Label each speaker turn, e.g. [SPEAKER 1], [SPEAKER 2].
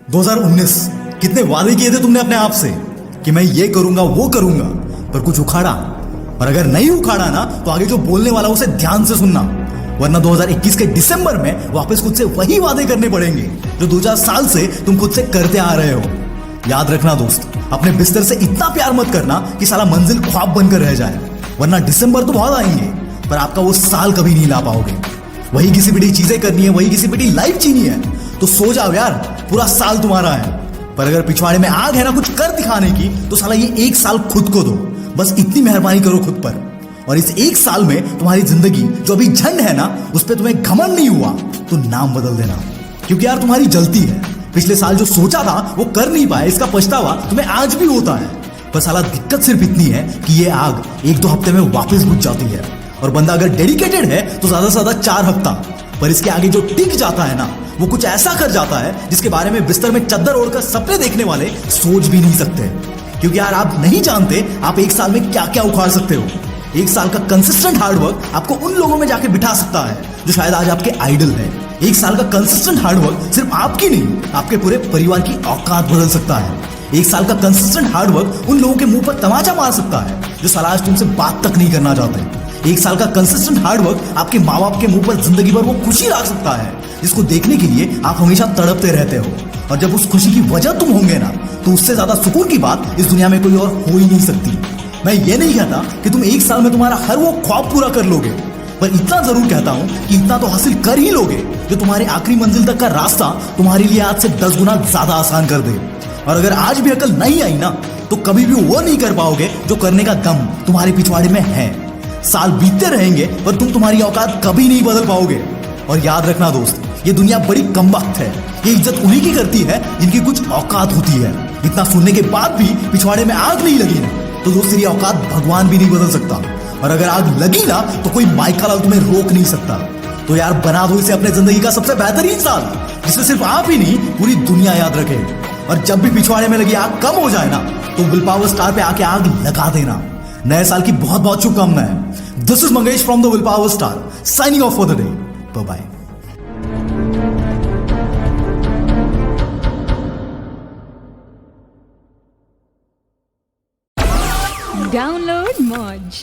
[SPEAKER 1] 2019 कितने वादे किए थे तुमने अपने आप से कि मैं ये करूंगा वो करूंगा, पर कुछ उखाड़ा। और अगर नहीं उखाड़ा ना तो आगे जो बोलने वाला उसे ध्यान से सुनना, वरना 2021 के दिसंबर में वापस खुद से वही वादे करने पड़ेंगे जो 2000 साल से तुम खुद से करते आ रहे हो। याद रखना दोस्त, अपने बिस्तर से इतना प्यार मत करना कि साला मंजिल ख्वाब बनकर रह जाए, वरना दिसंबर तो बहुत आएंगे पर आपका वो साल कभी नहीं ला पाओगे। वही किसी पिटी चीजें करनी है, वही किसी पिटी लाइफ जीनी है, तो सो जाओ यार, पूरा साल तुम्हारा है। पर अगर पिछवाड़े में आग है ना कुछ कर दिखाने की, तो साला ये एक साल खुद को दो, बस इतनी मेहरबानी करो खुद पर। और इस एक साल में तुम्हारी जिंदगी जो अभी झंड है ना, उस पर तुम्हें घमंड नहीं हुआ तो नाम बदल देना, क्योंकि यार तुम्हारी जलती है। पिछले साल जो सोचा था वो कर नहीं पाए, इसका पछतावा तुम्हें आज भी होता है। पर साला दिक्कत सिर्फ इतनी है कि ये आग 1-2 हफ्ते में वापस बुझ जाती है, और बंदा अगर डेडिकेटेड है तो ज्यादा से ज्यादा 4 हफ्ता। पर इसके आगे जो टिक जाता है ना, वो कुछ ऐसा कर जाता है जिसके बारे में बिस्तर में चद्दर ओढ़कर सपने देखने वाले सोच भी नहीं सकते। क्योंकि यार आप नहीं जानते आप एक साल में क्या क्या उखाड़ सकते हो। एक साल का कंसिस्टेंट हार्डवर्क आपको उन लोगों में जाके बिठा सकता है जो शायद आज आपके आइडल है। एक साल का कंसिस्टेंट हार्डवर्क सिर्फ आपकी नहीं, आपके पूरे परिवार की औकात बदल सकता है। एक साल का कंसिस्टेंट हार्डवर्क उन लोगों के मुंह पर तमाचा मार सकता है जो साला आज तुमसे बात तक नहीं करना चाहते। एक साल का कंसिस्टेंट हार्डवर्क आपके माँ बाप के मुंह पर जिंदगी भर वो खुशी ला सकता है जिसको देखने के लिए आप हमेशा तड़पते रहते हो। और जब उस खुशी की वजह तुम होंगे ना, तो उससे ज्यादा सुकून की बात इस दुनिया में कोई और हो ही नहीं सकती। मैं ये नहीं कहता कि तुम एक साल में तुम्हारा हर वो ख्वाब पूरा कर लोगे, पर इतना जरूर कहता हूं कि इतना तो हासिल कर ही लोगे जो तुम्हारे आखिरी मंजिल तक का रास्ता तुम्हारे लिए आज से 10 गुना ज्यादा आसान कर दे। और अगर आज भी अकल नहीं आई ना, तो कभी भी वो नहीं कर पाओगे जो करने का दम तुम्हारे पिछवाड़े में है। साल बीतते रहेंगे पर तुम तुम्हारी औकात कभी नहीं बदल पाओगे। और याद रखना दोस्त, ये दुनिया बड़ी कमबख्त है। ये इज्जत उन्हीं की करती है जिनकी कुछ औकात होती है। इतना सुनने के बाद भी पिछवाड़े में आग नहीं लगी ना, तो दोस्त तेरी औकात भगवान भी नहीं बदल सकता। और अगर आग लगी ना, तो कोई माइका लाल तुम्हें रोक नहीं सकता। तो यार बना दो इसे अपने जिंदगी का सबसे बेहतरीन साल, जिसमें सिर्फ आप ही नहीं पूरी दुनिया याद रखे। और जब भी पिछवाड़े में लगी आग कम हो जाए ना, तो विल पावर स्टार पे आके आग लगा देना। नए साल की बहुत बहुत शुभकामनाएं। This is Mangesh from the will power star, signing off for the day. Bye bye.
[SPEAKER 2] Download Moj.